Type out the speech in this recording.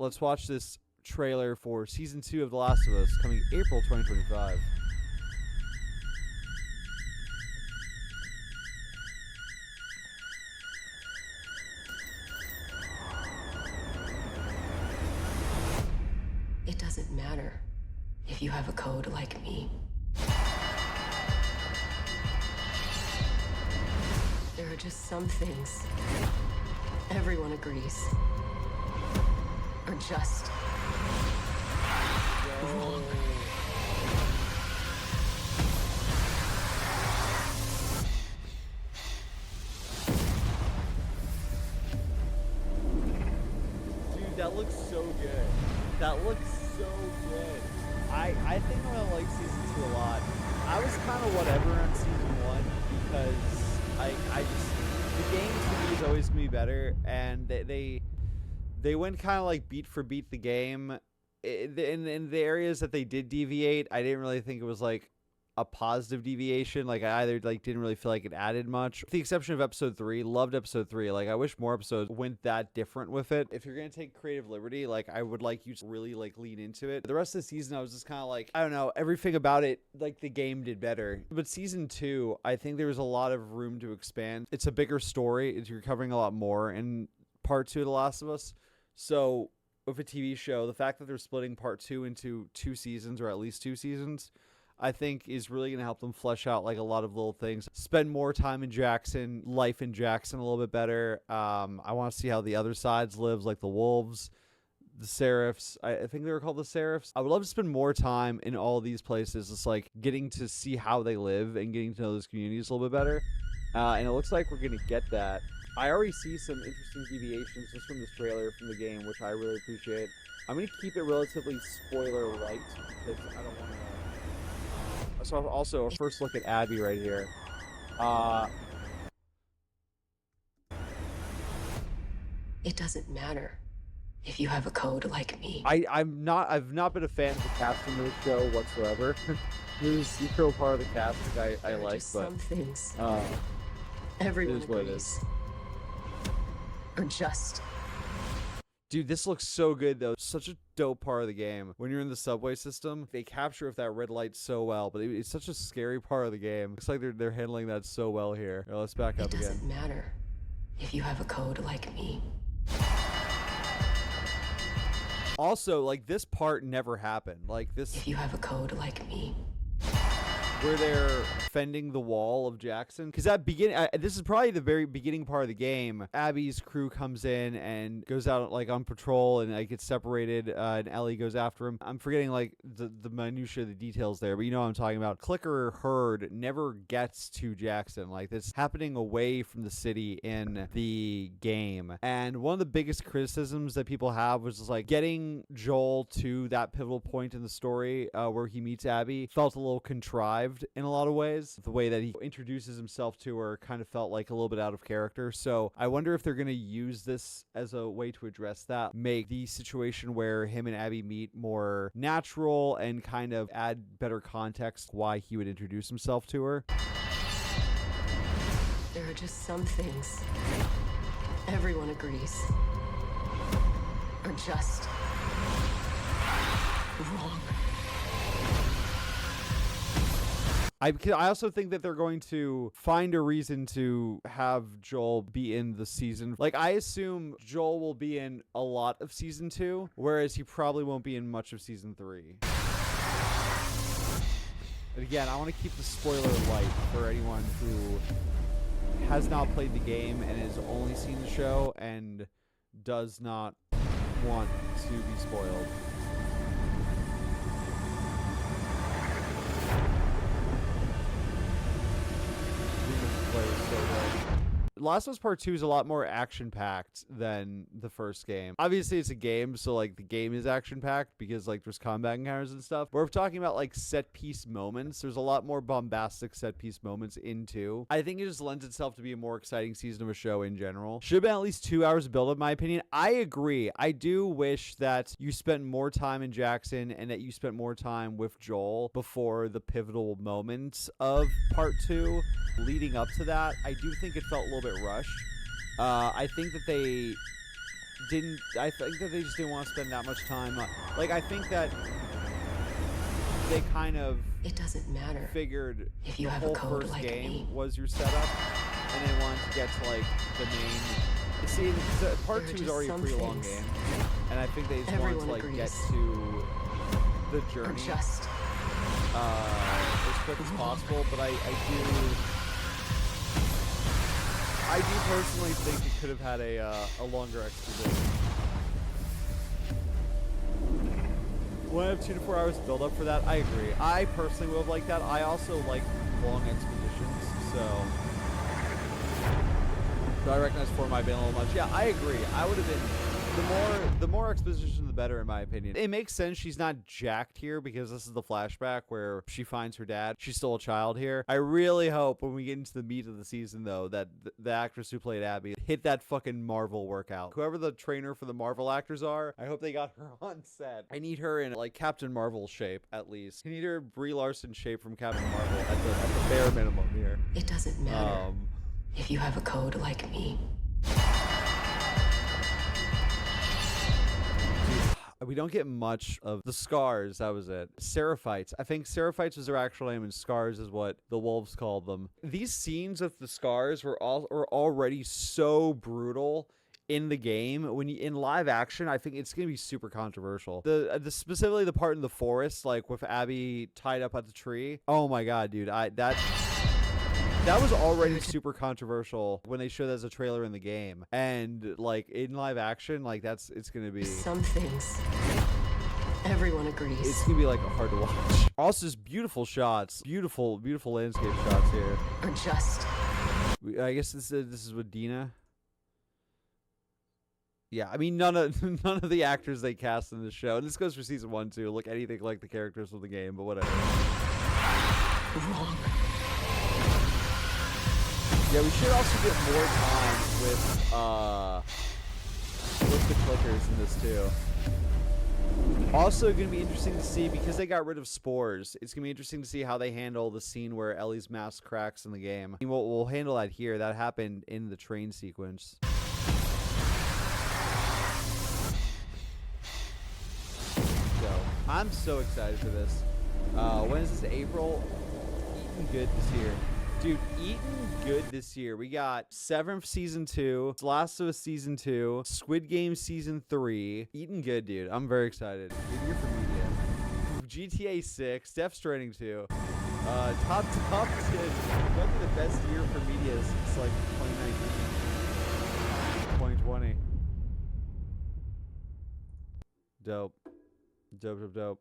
let's watch this trailer for season 2 of The Last of Us coming April 2025. It doesn't matter if you have a code like me. There are just some things everyone agrees are just wrong. Dude, that looks so good. That looks so good. I think I'm gonna like season 2 a lot. I was kind of whatever on season 1 because I just, the game to me is always gonna be better, and they went kind of like beat for beat the game. In the areas that they did deviate, I didn't really think it was like a positive deviation. Like I either like didn't really feel like it added much. With the exception of episode 3, loved episode 3. Like I wish more episodes went that different with it. If you're gonna take creative liberty, like I would like you to really like lean into it. The rest of the season, I was just kind of like, I don't know, everything about it, like the game did better. But season 2, I think there was a lot of room to expand. It's a bigger story. You're covering a lot more in part 2 of The Last of Us. So with a TV show, the fact that they're splitting part 2 into 2 seasons, or at least 2 seasons, I think is really going to help them flesh out like a lot of little things. Spend more time in Jackson, life in Jackson a little bit better. I want to see how the other sides lives, like the wolves, the Seraphs. I think they were called the Seraphs. I would love to spend more time in all these places, just like getting to see how they live and getting to know those communities a little bit better. And it looks like we're going to get that. I already see some interesting deviations just from this trailer from the game, which I really appreciate. I'm going to keep it relatively spoiler light because I don't want to. So also a first look at Abby right here. It doesn't matter if you have a code like me. I've not been a fan of the casting of the show whatsoever. There's a secret part of the cast that I like, just but some things it everyone is what it agrees is. are just. Dude, this looks so good though. Such a dope part of the game. When you're in the subway system, they capture with that red light so well, but it's such a scary part of the game. Looks like they're handling that so well here. Now, let's back up It again. doesn't matter if you have a code like me. Also, like this part never happened. Like this, If you have a code like me. where they're fending the wall of Jackson, because that this is probably the very beginning part of the game. Abby's crew comes in and goes out like on patrol and like gets separated, and Ellie goes after him. I'm forgetting like the minutia, the details there, but you know what I'm talking about. Clicker Herd never gets to Jackson. Like this happening away from the city in the game, and one of the biggest criticisms that people have was just like getting Joel to that pivotal point in the story where he meets Abby felt a little contrived in a lot of ways. The way that he introduces himself to her kind of felt like a little bit out of character. So I wonder if they're going to use this as a way to address that, make the situation where him and Abby meet more natural and kind of add better context why he would introduce himself to her. There are just some things everyone agrees are just wrong. I also think that they're going to find a reason to have Joel be in the season. Like, I assume Joel will be in a lot of season 2, whereas he probably won't be in much of season 3. But again, I want to keep the spoiler light for anyone who has not played the game and has only seen the show and does not want to be spoiled. Last of Us Part 2 is a lot more action-packed than the first game. Obviously, it's a game, so, like, the game is action-packed because, like, there's combat encounters and stuff. But we're talking about, like, set-piece moments. There's a lot more bombastic set-piece moments in 2. I think it just lends itself to be a more exciting season of a show in general. Should have been at least 2 hours of build-up, in my opinion. I agree. I do wish that you spent more time in Jackson and that you spent more time with Joel before the pivotal moments of Part 2. Leading up to that, I do think it felt a little bit rushed. I think that they didn't. I think that they just didn't want to spend that much time. Like I think that they kind of It doesn't matter figured if you the have whole a code first like game me. was your setup, and they wanted to get to like the main. See, part There are 2 is just already a some pretty long things game, and I think they just wanted everyone to like agrees get to the Or journey just as quick as possible. But I do personally think it could have had a longer exposition. When I have 2 to 4 hours build up for that, I agree. I personally would have liked that. I also like long expositions, so I recognize 4 might have been a little much. Yeah, I agree. I would have been the more exposition, the better, in my opinion. It makes sense she's not jacked here because this is the flashback where she finds her dad. She's still a child here. I really hope when we get into the meat of the season, though, that the actress who played Abby hit that fucking Marvel workout. Whoever the trainer for the Marvel actors are, I hope they got her on set. I need her in like Captain Marvel shape, at least. I need her Brie Larson shape from Captain Marvel at the bare minimum here. it doesn't matter if you have a code like me. We don't get much of the scars. That was it. Seraphites. I think Seraphites was their actual name, and scars is what the wolves called them. These scenes with the scars were already so brutal in the game. When you in live action, I think it's gonna be super controversial. The specifically the part in the forest, like with Abby tied up at the tree. Oh my god, dude! That was already super controversial when they showed that as a trailer in the game, and like in live action, like it's gonna be Some things everyone agrees. it's gonna be like hard to watch. Also, just beautiful shots, beautiful landscape shots here. Or just I guess this is with Dina. Yeah, I mean none of the actors they cast in the show, and this goes for season 1 too, look anything like the characters from the game, but whatever. wrong. Yeah, we should also get more time with the clickers in this too. Also, going to be interesting to see because they got rid of spores. It's going to be interesting to see how they handle the scene where Ellie's mask cracks in the game. I mean, we'll handle that here. That happened in the train sequence. So I'm so excited for this. When is this? April? Eating good this year. Dude, eating good this year. We got Seventh Season 2, Last of Us Season 2, Squid Game Season 3. Eating good, dude. I'm very excited. Good year for media. GTA 6, Death Stranding 2. Top 10. Might be the best year for media since like 2019. 2020. Dope. Dope.